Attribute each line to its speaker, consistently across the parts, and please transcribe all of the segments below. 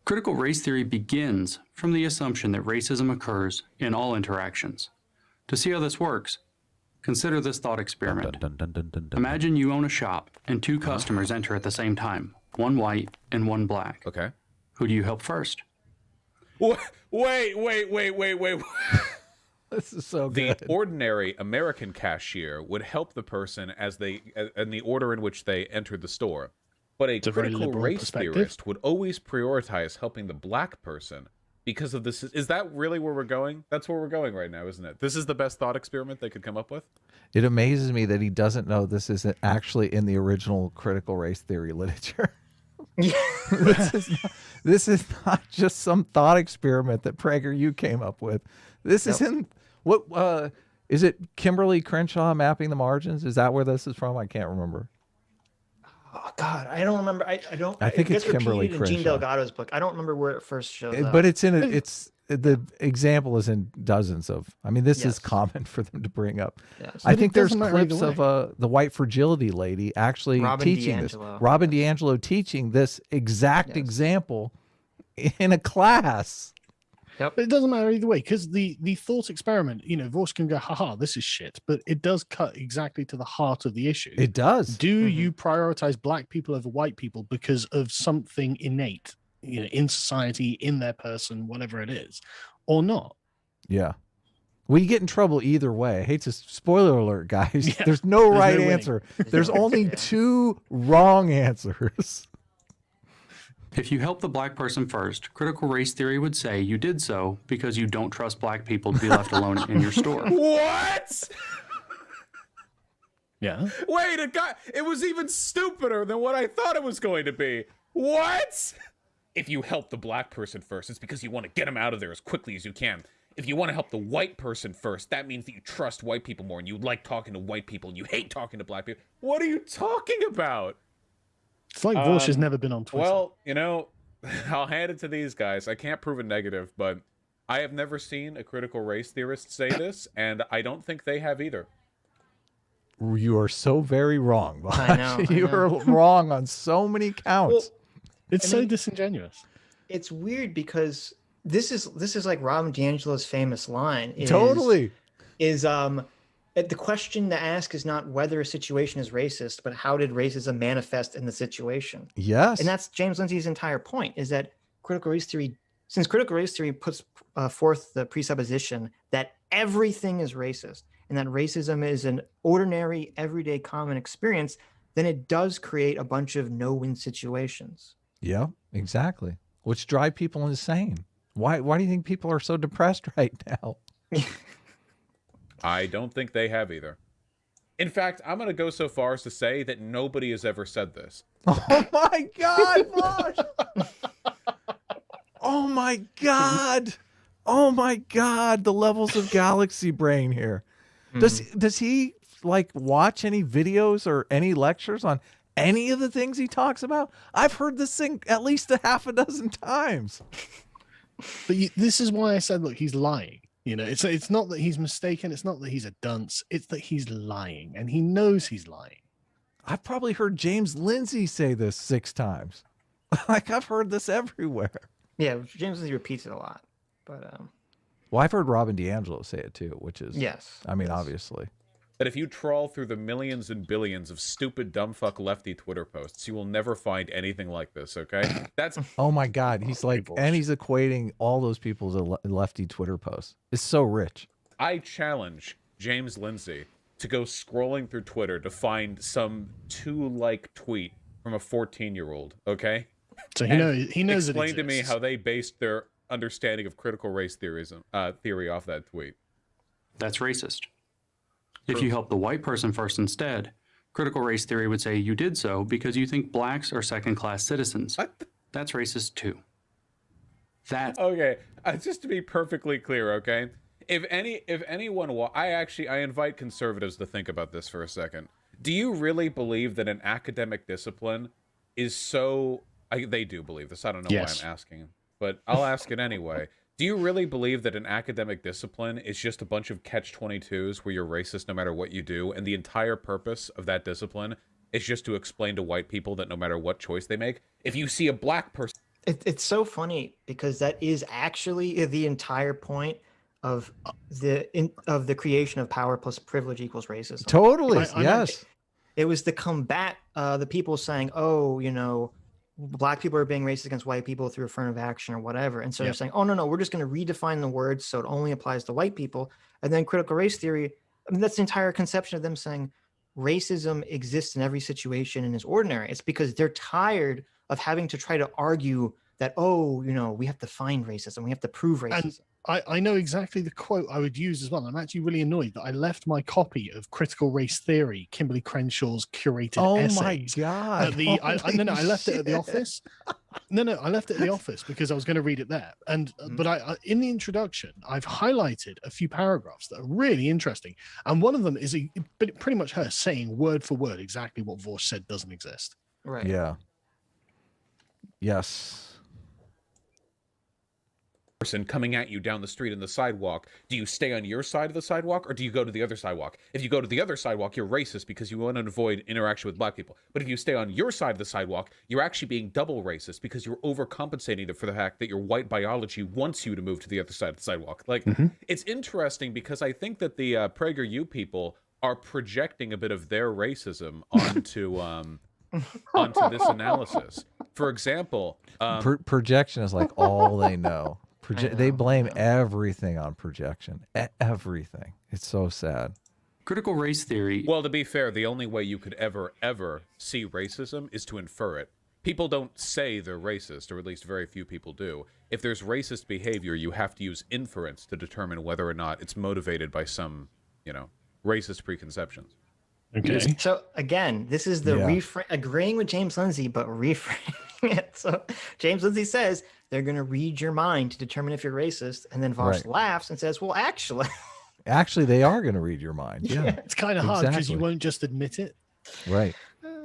Speaker 1: Critical race theory begins from the assumption that racism occurs in all interactions. To see how this works, consider this thought experiment. Imagine you own a shop and two customers enter at the same time, one white and one black.
Speaker 2: Okay.
Speaker 1: Who do you help first?
Speaker 2: Wait.
Speaker 3: This is so good.
Speaker 2: The ordinary American cashier would help the person as they in the order in which they entered the store. But a critical race theorist would always prioritize helping the black person because of this. Is that really where we're going? That's where we're going right now, isn't it? This is the best thought experiment they could come up with?
Speaker 3: It amazes me that he doesn't know this isn't actually in the original critical race theory literature. This is not just some thought experiment that PragerU came up with. This is in what is it? Kimberly Crenshaw, Mapping the Margins? Is that where this is from? I can't remember.
Speaker 4: Oh God, I don't remember. I don't.
Speaker 3: I think it's Kimberly
Speaker 4: in
Speaker 3: Crenshaw.
Speaker 4: Gene Delgado's book. I don't remember where it first shows up.
Speaker 3: But it's in it. It's the example is in dozens of. I mean, this is common for them to bring up.
Speaker 4: Yes.
Speaker 3: I think there's clips of the white fragility lady actually teaching this. Robin DiAngelo teaching this exact example in a class.
Speaker 5: Yep. But it doesn't matter either way, because the thought experiment, Voss can go, haha, this is shit, but it does cut exactly to the heart of the issue.
Speaker 3: It does.
Speaker 5: Do you prioritize black people over white people because of something innate, in society, in their person, whatever it is, or not?
Speaker 3: Yeah. Well, you get in trouble either way. I hate to spoiler alert, guys. Yeah. There's no right answer. There's only two wrong answers.
Speaker 1: If you help the black person first, critical race theory would say you did so because you don't trust black people to be left alone in your store.
Speaker 2: What?
Speaker 5: Yeah.
Speaker 2: Wait, it was even stupider than what I thought it was going to be. What? If you help the black person first, it's because you want to get them out of there as quickly as you can. If you want to help the white person first, that means that you trust white people more and you like talking to white people and you hate talking to black people. What are you talking about?
Speaker 5: It's like Vosh has never been on Twitter.
Speaker 2: Well, I'll hand it to these guys. I can't prove a negative, but I have never seen a critical race theorist say this, and I don't think they have either.
Speaker 3: You are so very wrong.
Speaker 4: I know.
Speaker 3: You are wrong on so many counts.
Speaker 4: Well,
Speaker 5: it's so disingenuous.
Speaker 4: It's weird because this is like Robin DiAngelo's famous line. The question to ask is not whether a situation is racist, but how did racism manifest in the situation?
Speaker 3: Yes.
Speaker 4: And that's James Lindsay's entire point, is that critical race theory puts forth the presupposition that everything is racist and that racism is an ordinary, everyday, common experience, then it does create a bunch of no-win situations.
Speaker 3: Yeah, exactly. Which drive people insane. Why do you think people are so depressed right now?
Speaker 2: I don't think they have either. In fact, I'm going to go so far as to say that nobody has ever said this.
Speaker 3: Oh my God, Bosh! Oh my God! Oh my God! The levels of galaxy brain here. Does he watch any videos or any lectures on any of the things he talks about? I've heard this thing at least a half a dozen times.
Speaker 5: But this is why I said, look, he's lying. It's not that he's mistaken. It's not that he's a dunce. It's that he's lying, and he knows he's lying.
Speaker 3: I've probably heard James Lindsay say this 6 times. I've heard this everywhere.
Speaker 4: Yeah, James Lindsay repeats it a lot. But
Speaker 3: well, I've heard Robin DiAngelo say it too, which is obviously.
Speaker 2: That if you trawl through the millions and billions of stupid dumbfuck lefty Twitter posts, you will never find anything like this, okay? That's
Speaker 3: oh my God, he's equating all those people to lefty Twitter posts. It's so rich.
Speaker 2: I challenge James Lindsay to go scrolling through Twitter to find some 2-like tweet from a 14-year-old, okay?
Speaker 5: So he knows
Speaker 2: explain
Speaker 5: it
Speaker 2: to me how they based their understanding of critical race theory off that tweet.
Speaker 1: That's racist. If you help the white person first instead, critical race theory would say you did so because you think blacks are second-class citizens.
Speaker 2: What?
Speaker 1: That's racist too.
Speaker 2: Okay, just to be perfectly clear, okay? If anyone, I invite conservatives to think about this for a second. Do you really believe that an academic discipline is so? They do believe this. I don't know why I'm asking, but I'll ask it anyway. Do you really believe that an academic discipline is just a bunch of catch-22s where you're racist no matter what you do, and the entire purpose of that discipline is just to explain to white people that no matter what choice they make, if you see a black person...
Speaker 4: It's so funny because that is actually the entire point of the creation of power plus privilege equals racism.
Speaker 6: Totally. Yes.
Speaker 4: It was to combat the people saying, oh, you know, black people are being racist against white people through affirmative action or whatever. And so they're saying, oh, no, we're just going to redefine the word so it only applies to white people. And then critical race theory, I mean, that's the entire conception of them saying racism exists in every situation and is ordinary. It's because they're tired of having to try to argue that, oh, you know, we have to find racism. We have to prove racism.
Speaker 5: And I know exactly the quote I would use as well. I'm actually really annoyed that I left my copy of Critical Race Theory, Kimberly Crenshaw's curated essays.
Speaker 6: Oh my God.
Speaker 5: I left it at the office. I left it at the office because I was going to read it there. And but I in the introduction, I've highlighted a few paragraphs that are really interesting. And one of them is pretty much her saying word for word exactly what Vorsh said doesn't exist.
Speaker 4: Right.
Speaker 6: Yeah. Yes.
Speaker 2: Person coming at you down the street in the sidewalk, do you stay on your side of the sidewalk or do you go to the other sidewalk? If you go to the other sidewalk, you're racist because you want to avoid interaction with black people. But if you stay on your side of the sidewalk, you're actually being double racist because you're overcompensating for the fact that your white biology wants you to move to the other side of the sidewalk. Like, it's interesting because I think that the PragerU people are projecting a bit of their racism onto onto this analysis. For example,
Speaker 6: Projection is like all they know. They blame everything on projection. Everything. It's so sad.
Speaker 1: Critical race theory.
Speaker 2: well, to be fair, the only way you could ever see racism is to infer it. People don't say they're racist, or at least very few people do. If there's racist behavior, you have to use inference to determine whether or not it's motivated by some, you know, racist preconceptions.
Speaker 5: Okay.
Speaker 4: So again, this is the agreeing with James Lindsay, but reframing it. So James Lindsay says they're going to read your mind to determine if you're racist, and then Voss laughs and says, "Well, actually,
Speaker 6: they are going to read your mind." Yeah,
Speaker 5: it's kind of hard because you won't just admit it.
Speaker 6: Right.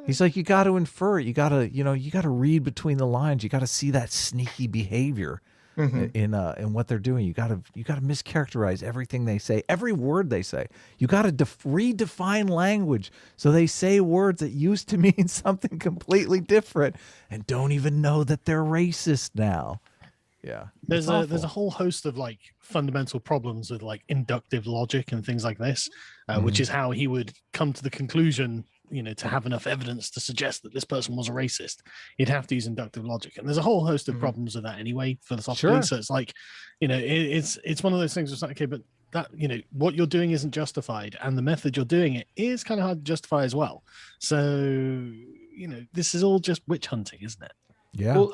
Speaker 6: He's like, you got to infer it. You got to read between the lines. You got to see that sneaky behavior in what they're doing. You got to mischaracterize everything they say, every word they say. You got to redefine language so they say words that used to mean something completely different and don't even know that they're racist now. Yeah,
Speaker 5: there's a whole host of like fundamental problems with like inductive logic and things like this, which is how he would come to the conclusion, you know, to have enough evidence to suggest that this person was a racist. You'd have to use inductive logic, and there's a whole host of problems with that anyway, philosophically. Sure. So it's like, you know, it's one of those things. It's like, okay, but that, you know, what you're doing isn't justified, and the method you're doing it is kind of hard to justify as well. So, you know, this is all just witch hunting, isn't it?
Speaker 6: Yeah, well,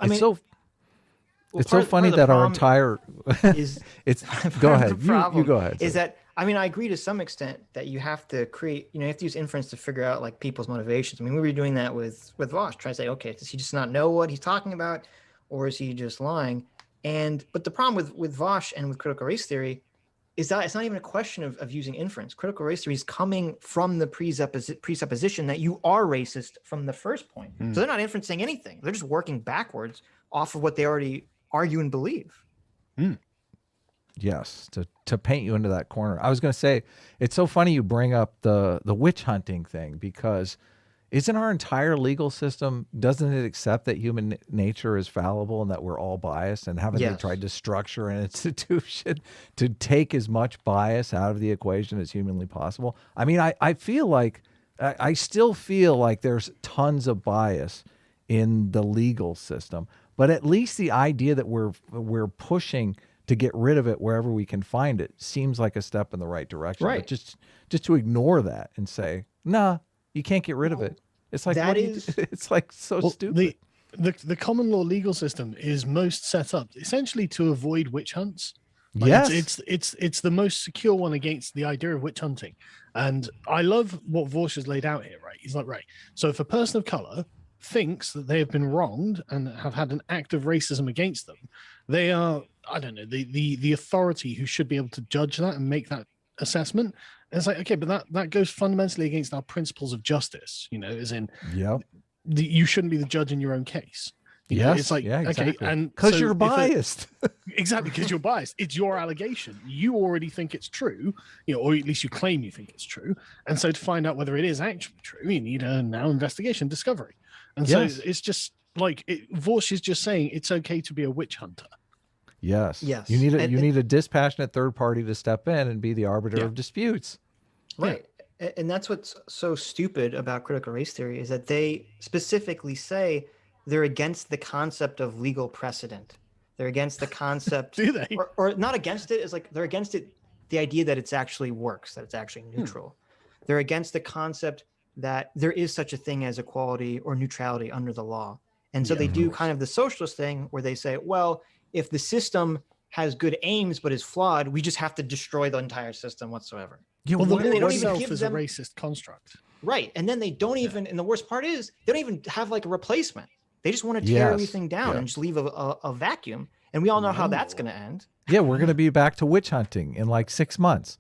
Speaker 6: it's so funny that our entire
Speaker 4: is
Speaker 6: it's go ahead. You go ahead.
Speaker 4: Is that, I mean, I agree to some extent that you have to create, you know, you have to use inference to figure out like people's motivations. I mean, we were doing that with Voss, trying to say, okay, does he just not know what he's talking about, or is he just lying? But the problem with Voss and with critical race theory is that it's not even a question of using inference. Critical race theory is coming from the presupposition that you are racist from the first point. So they're not inferencing anything. They're just working backwards off of what they already argue and believe.
Speaker 6: Yes, to paint you into that corner. I was going to say, it's so funny you bring up the witch hunting thing, because isn't our entire legal system, doesn't it accept that human nature is fallible and that we're all biased? And haven't they tried to structure an institution to take as much bias out of the equation as humanly possible? I mean, I feel like, I still feel like there's tons of bias in the legal system, but at least the idea that we're pushing to get rid of it wherever we can find it seems like a step in the right direction.
Speaker 4: Right.
Speaker 6: But just to ignore that and say, nah, you can't get rid of it. It's like, it's like so stupid.
Speaker 5: The common law legal system is most set up essentially to avoid witch hunts. Like
Speaker 6: yes.
Speaker 5: It's the most secure one against the idea of witch hunting. And I love what Vorsh has laid out here, right? He's like, right, so if a person of color thinks that they have been wronged and have had an act of racism against them, they are, I don't know, the authority who should be able to judge that and make that assessment. And it's like, okay, but that goes fundamentally against our principles of justice, you know, as in, you shouldn't be the judge in your own case. You know, it's like, exactly. Okay, and
Speaker 6: because you're biased.
Speaker 5: Exactly, because you're biased. It's your allegation. You already think it's true, you know, or at least you claim you think it's true. And so to find out whether it is actually true, you need a now investigation discovery. And so it's just, Vorsh is just saying it's okay to be a witch hunter.
Speaker 6: Yes.
Speaker 4: Yes.
Speaker 6: You need a dispassionate third party to step in and be the arbiter of disputes.
Speaker 4: Right. And that's what's so stupid about critical race theory is that they specifically say they're against the concept of legal precedent. They're against the concept.
Speaker 5: Do they?
Speaker 4: Or not against it. It's like they're against it, the idea that it's actually works, that it's actually neutral. They're against the concept that there is such a thing as equality or neutrality under the law. And so they do kind of the socialist thing where they say, well, if the system has good aims but is flawed, we just have to destroy the entire system whatsoever.
Speaker 6: Yeah,
Speaker 5: Well, the
Speaker 4: they
Speaker 5: law
Speaker 4: don't even
Speaker 5: itself
Speaker 4: give
Speaker 5: is
Speaker 4: them-
Speaker 5: a racist construct.
Speaker 4: Right. And then they don't even, and the worst part is they don't even have like a replacement. They just want to tear everything down and just leave a vacuum. And we all know how that's going to end.
Speaker 6: Yeah, we're going to be back to witch hunting in like 6 months.